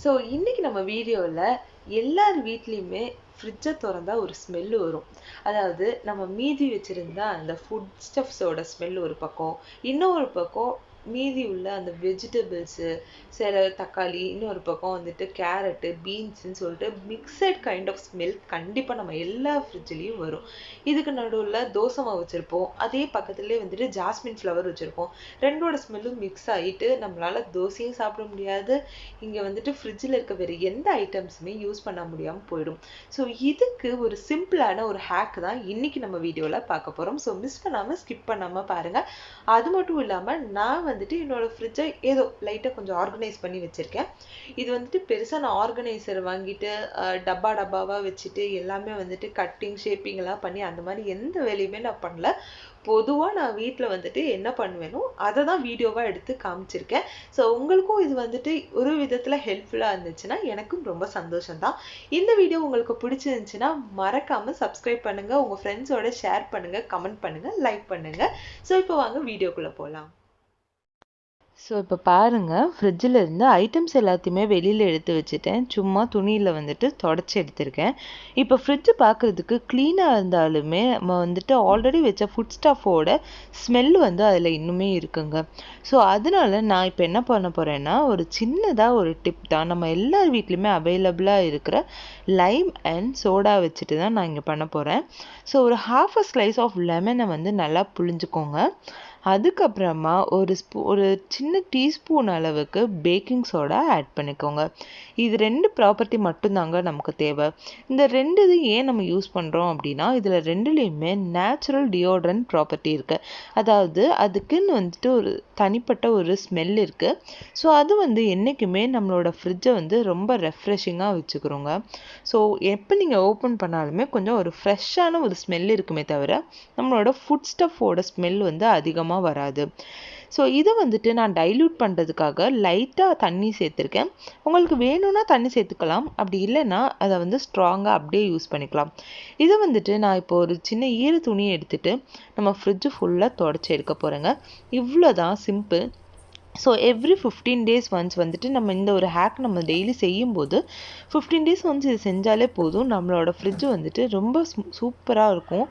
So இன்றைக்கி நம்ம வீடியோவில் எல்லார் வீட்லேயுமே ஃப்ரிட்ஜை திறந்தா ஒரு ஸ்மெல்லு வரும். அதாவது நம்ம மீதி வச்சுருந்தா அந்த ஃபுட் ஸ்டஃப்ஸோட ஸ்மெல் ஒரு பக்கம், இன்னொரு பக்கம் மீதி உள்ள அந்த வெஜிடபிள்ஸு, சில தக்காளி, இன்னொரு பக்கம் வந்துட்டு கேரட்டு, பீன்ஸுன்னு சொல்லிட்டு மிக்சட் கைண்ட் ஆஃப் ஸ்மெல் கண்டிப்பாக நம்ம எல்லா ஃப்ரிட்ஜ்லேயும் வரும். இதுக்கு நடுவில் தோசை மாவு வச்சுருப்போம், அதே பக்கத்துலேயே வந்துட்டு ஜாஸ்மின் ஃப்ளவர் வச்சுருப்போம். ரெண்டோட ஸ்மெல்லும் மிக்ஸ் ஆகிட்டு நம்மளால் தோசையும் சாப்பிட முடியாது, இங்கே வந்துட்டு ஃப்ரிட்ஜில் இருக்க வேறு எந்த ஐட்டம்ஸுமே யூஸ் பண்ண முடியாமல் போயிடும். ஸோ இதுக்கு ஒரு சிம்பிளான ஒரு ஹேக் தான் இன்றைக்கி நம்ம வீடியோவில் பார்க்க போகிறோம். ஸோ மிஸ் பண்ணாமல் ஸ்கிப் பண்ணாமல் பாருங்கள். அது மட்டும் இல்லாமல் நான் வந்துட்டு என்னோடய ஃப்ரிட்ஜை ஏதோ லைட்டாக கொஞ்சம் ஆர்கனைஸ் பண்ணி வச்சுருக்கேன். இது வந்துட்டு பெருசாக நான் ஆர்கனைசர் வாங்கிட்டு டப்பாவாக வச்சுட்டு எல்லாமே வந்துட்டு கட்டிங் ஷேப்பிங் எல்லாம் பண்ணி அந்த மாதிரி எந்த வேலையுமே நான் பண்ணல. பொதுவாக நான் வீட்டில் வந்துட்டு என்ன பண்ணுவேனோ அதை தான் வீடியோவாக எடுத்து காமிச்சிருக்கேன். ஸோ உங்களுக்கும் இது வந்துட்டு ஒரு விதத்தில் ஹெல்ப்ஃபுல்லாக இருந்துச்சுன்னா எனக்கும் ரொம்ப சந்தோஷம்தான். இந்த வீடியோ உங்களுக்கு பிடிச்சிருந்துச்சுன்னா மறக்காமல் சப்ஸ்கிரைப் பண்ணுங்கள், உங்கள் ஃப்ரெண்ட்ஸோட ஷேர் பண்ணுங்கள், கமெண்ட் பண்ணுங்கள், லைக் பண்ணுங்கள். ஸோ இப்போ வாங்க வீடியோக்குள்ளே போகலாம். ஸோ இப்போ பாருங்கள், ஃப்ரிட்ஜில் இருந்து ஐட்டம்ஸ் எல்லாத்தையுமே வெளியில் எடுத்து வச்சுட்டேன். சும்மா துணியில் வந்துட்டு தொடச்சி எடுத்திருக்கேன். இப்போ ஃப்ரிட்ஜு பார்க்குறதுக்கு க்ளீனாக இருந்தாலுமே நம்ம வந்துட்டு ஆல்ரெடி வச்ச ஃபுட் ஸ்டஃபோட ஸ்மெல் வந்து அதில் இன்னுமே இருக்குங்க. ஸோ அதனால நான் இப்போ என்ன பண்ண போகிறேன்னா, ஒரு சின்னதாக ஒரு டிப் தான். நம்ம எல்லார் வீட்லேயுமே அவைலபிளாக இருக்கிற லைம் அண்ட் சோடா வச்சுட்டு தான் நான் இங்கே பண்ண போகிறேன். ஸோ ஒரு ஹாஃப் அ ஸ்லைஸ் ஆஃப் லெமனை வந்து நல்லா புழிஞ்சுக்கோங்க. அதுக்கப்புறமா ஒரு சின்ன டீஸ்பூன் அளவுக்கு பேக்கிங் சோடா ஆட் பண்ணிக்கோங்க. இது 2 ப்ராப்பர்ட்டி மட்டும்தாங்க நமக்கு தேவை. இந்த 2 இது ஏன் நம்ம யூஸ் பண்ணுறோம் அப்படின்னா, இதில் 2லேயுமே நேச்சுரல் டியோட்ரண்ட் ப்ராப்பர்ட்டி இருக்குது. அதாவது அதுக்குன்னு வந்துட்டு ஒரு தனிப்பட்ட ஒரு ஸ்மெல் இருக்குது. ஸோ அது வந்து என்றைக்குமே நம்மளோட ஃப்ரிட்ஜை வந்து ரொம்ப ரெஃப்ரெஷிங்காக வச்சுக்கிறோங்க. ஸோ எப்போ நீங்கள் ஓப்பன் பண்ணாலுமே கொஞ்சம் ஒரு ஃப்ரெஷ்ஷான ஒரு ஸ்மெல் இருக்குமே தவிர நம்மளோட ஃபுட் ஸ்டஃபோட ஸ்மெல் வந்து அதிகமாக வராது. ஸோ இதை வந்துட்டு நான் டைல்யூட் பண்ணுறதுக்காக லைட்டாக தண்ணி சேர்த்துருக்கேன். உங்களுக்கு வேணும்னா தண்ணி சேர்த்துக்கலாம், அப்படி இல்லைன்னா அதை வந்து ஸ்ட்ராங்காக அப்படியே யூஸ் பண்ணிக்கலாம். இதை வந்துட்டு நான் இப்போ ஒரு சின்ன ஈர துணியை எடுத்துகிட்டு நம்ம ஃப்ரிட்ஜு ஃபுல்லாக தொடச்சி எடுக்க போகிறேங்க. இவ்வளோ தான், simple. So every 15 days once வந்துட்டு நம்ம இந்த ஒரு ஹேக் நம்ம டெய்லி செய்யும்போது 15 days ஒன்ஸ் இது செஞ்சாலே போதும், நம்மளோட ஃப்ரிட்ஜு வந்துட்டு ரொம்ப சூப்பராக இருக்கும்.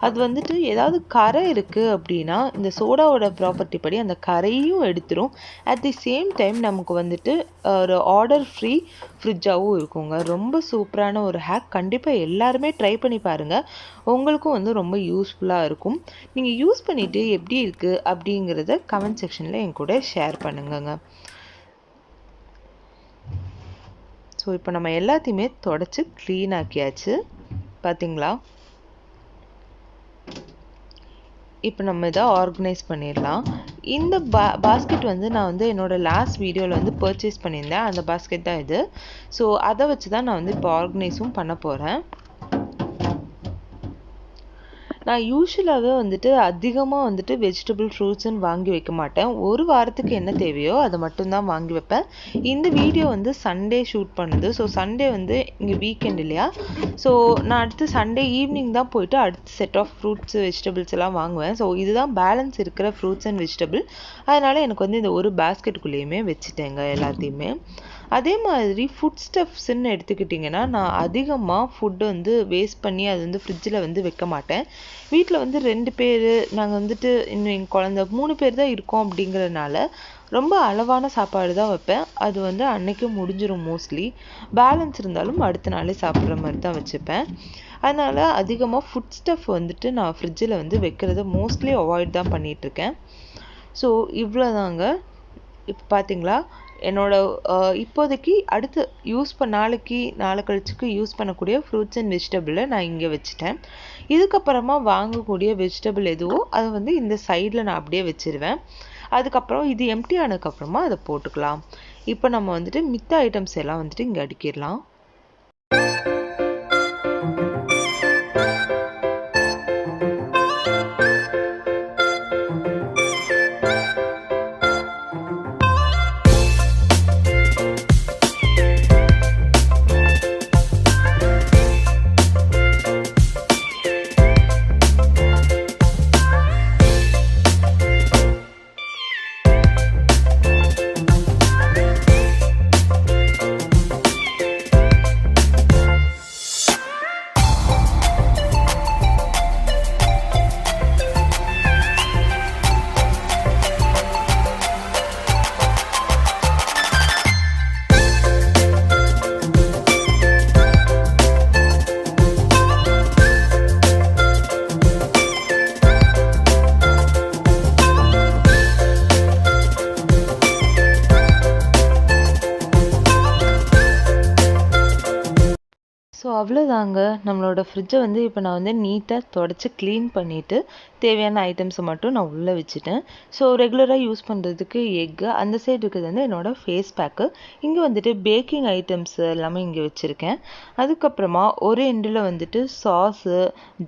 அது வந்துட்டு ஏதாவது கரை இருக்குது அப்படின்னா இந்த சோடாவோட ப்ராப்பர்ட்டி படி அந்த கரையும் எடுத்துரும். அட் தி சேம் டைம் நமக்கு வந்துட்டு ஒரு ஆர்டர் ஃப்ரீ ஃப்ரிட்ஜாகவும் இருக்குங்க. ரொம்ப சூப்பரான ஒரு ஹேக். கண்டிப்பாக எல்லாருமே ட்ரை பண்ணி பாருங்கள், உங்களுக்கும் வந்து ரொம்ப யூஸ்ஃபுல்லாக இருக்கும். நீங்கள் யூஸ் பண்ணிவிட்டு எப்படி இருக்குது அப்படிங்கிறத கமெண்ட் செக்ஷனில் என் கூட ஷேர் பண்ணுங்கங்க. ஸோ இப்போ நம்ம எல்லாத்தையுமே தொடச்சி க்ளீன் ஆக்கியாச்சு, பார்த்தீங்களா? இப்போ நம்ம இதை ஆர்கனைஸ் பண்ணிடலாம். இந்த பாஸ்கெட் வந்து நான் வந்து என்னோடய லாஸ்ட் வீடியோவில் வந்து பர்ச்சேஸ் பண்ணியிருந்தேன். அந்த பாஸ்கெட் தான் இது. ஸோ அதை வச்சு தான் நான் வந்து இப்போ ஆர்கனைஸும் பண்ண போகிறேன். நான் யூஸ்வலாகவே வந்துட்டு அதிகமாக வந்துட்டு வெஜிடபிள் ஃப்ரூட்ஸுன்னு வாங்கி வைக்க மாட்டேன். ஒரு வாரத்துக்கு என்ன தேவையோ அதை மட்டும்தான் வாங்கி வைப்பேன். இந்த வீடியோ வந்து சண்டே ஷூட் பண்ணுது. ஸோ சண்டே வந்து இங்கே வீக்கெண்ட் இல்லையா, ஸோ நான் அடுத்து சண்டே ஈவினிங் தான் போயிட்டு அடுத்த செட் ஆஃப் ஃப்ரூட்ஸு வெஜிடபிள்ஸ் எல்லாம் வாங்குவேன். ஸோ இதுதான் பேலன்ஸ் இருக்கிற ஃப்ரூட்ஸ் அண்ட் வெஜிடபிள். அதனால் எனக்கு வந்து இந்த ஒரு பேஸ்கெட்டுக்குள்ளேயுமே வச்சுட்டேங்க எல்லாத்தையுமே. அதே மாதிரி ஃபுட் ஸ்டஃப்ஸ்ன்னு எடுத்துக்கிட்டிங்கன்னா, நான் அதிகமாக ஃபுட்டு வந்து வேஸ்ட் பண்ணி அது வந்து ஃப்ரிட்ஜில் வந்து வைக்க மாட்டேன். வீட்டில் வந்து 2 பேர், நாங்கள் வந்துட்டு இன்னும் எங்கள் குழந்த 3 பேர் தான் இருக்கோம். அப்படிங்கிறதுனால ரொம்ப அளவான சாப்பாடு தான் வைப்பேன். அது வந்து அன்றைக்கும் முடிஞ்சிடும் மோஸ்ட்லி. பேலன்ஸ் இருந்தாலும் அடுத்த நாளே சாப்பிட்ற மாதிரி தான் வச்சுப்பேன். அதனால் அதிகமாக ஃபுட் ஸ்டஃப் வந்துட்டு நான் ஃப்ரிட்ஜில் வந்து வைக்கிறத மோஸ்ட்லி அவாய்ட் தான் பண்ணிகிட்ருக்கேன். ஸோ இவ்வளோதாங்க. இப்போ பார்த்தீங்களா, என்னோட இப்போதைக்கு அடுத்து நாளை கழிச்சுக்கு யூஸ் பண்ணக்கூடிய ஃப்ரூட்ஸ் அண்ட் வெஜிடபிளை நான் இங்கே வச்சுட்டேன். இதுக்கப்புறமா வாங்கக்கூடிய வெஜிடபிள் எதுவோ அதை வந்து இந்த சைடில் நான் அப்படியே வச்சுருவேன். அதுக்கப்புறம் இது எம்டி ஆனதுக்கப்புறமா அதை போட்டுக்கலாம். இப்போ நம்ம வந்துட்டு மித்த ஐட்டம்ஸ் எல்லாம் வந்துட்டு இங்கே அடுக்கிடலாம். அவ்வளோதாங்க. நம்மளோட ஃப்ரிட்ஜை வந்து இப்போ நான் வந்து நீட்டாக தொடச்சி க்ளீன் பண்ணிவிட்டு தேவையான ஐட்டம்ஸை மட்டும் நான் உள்ளே வச்சுட்டேன். ஸோ ரெகுலராக யூஸ் பண்ணுறதுக்கு எக்கு, அந்த சைடு இருக்கிறது வந்து என்னோடய ஃபேஸ் பேக்கு. இங்கே வந்துட்டு பேக்கிங் ஐட்டம்ஸ் எல்லாமே இங்கே வச்சுருக்கேன். அதுக்கப்புறமா ஒரு எண்டில் வந்துட்டு சாஸு,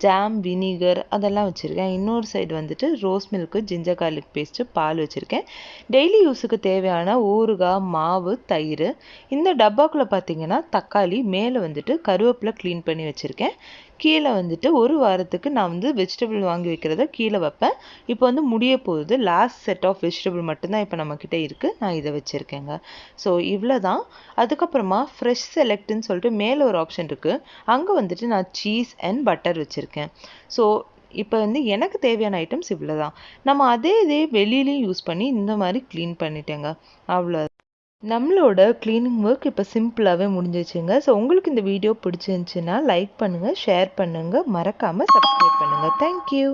ஜாம், வினிகர் அதெல்லாம் வச்சுருக்கேன். இன்னொரு சைடு வந்துட்டு rose milk, ginger garlic paste, பால் வச்சுருக்கேன். டெய்லி யூஸுக்கு தேவையான ஊறுகாய், மாவு, தயிர். இந்த டப்பாக்குள்ளே பார்த்தீங்கன்னா தக்காளி, மேலே வந்துட்டு கருவேப்பிலை க்ளீன் பண்ணி வச்சுருக்கேன். கீழே வந்துட்டு ஒரு வாரத்துக்கு நான் வந்து வெஜிடபிள் வாங்கி வைக்கிறத கீழே வைப்பேன். இப்போ வந்து முடிய போகுது. லாஸ்ட் செட் ஆஃப் வெஜிடபிள் மட்டும்தான் இப்போ நம்மக்கிட்ட இருக்குது. நான் இதை வச்சுருக்கேங்க. ஸோ இவ்வளோ தான். அதுக்கப்புறமா ஃப்ரெஷ் செலக்ட்னு சொல்லிட்டு மேலே ஒரு ஆப்ஷன் இருக்குது. அங்கே வந்துட்டு நான் சீஸ் அண்ட் பட்டர் வச்சுருக்கேன். ஸோ இப்போ வந்து எனக்கு தேவையான ஐட்டம்ஸ் இவ்வளோ தான். நம்ம இதே வெளியிலையும் யூஸ் பண்ணி இந்த மாதிரி க்ளீன் பண்ணிட்டேங்க. அவ்வளோ நம்மளோட க்ளீனிங் ஒர்க் இப்போ சிம்பிளாகவே முடிஞ்சிச்சுங்க. ஸோ உங்களுக்கு இந்த வீடியோ பிடிச்சிருந்துச்சுன்னா லைக் பண்ணுங்கள், ஷேர் பண்ணுங்கள், மறக்காமல் சப்ஸ்கிரைப் பண்ணுங்கள். தேங்க்யூ.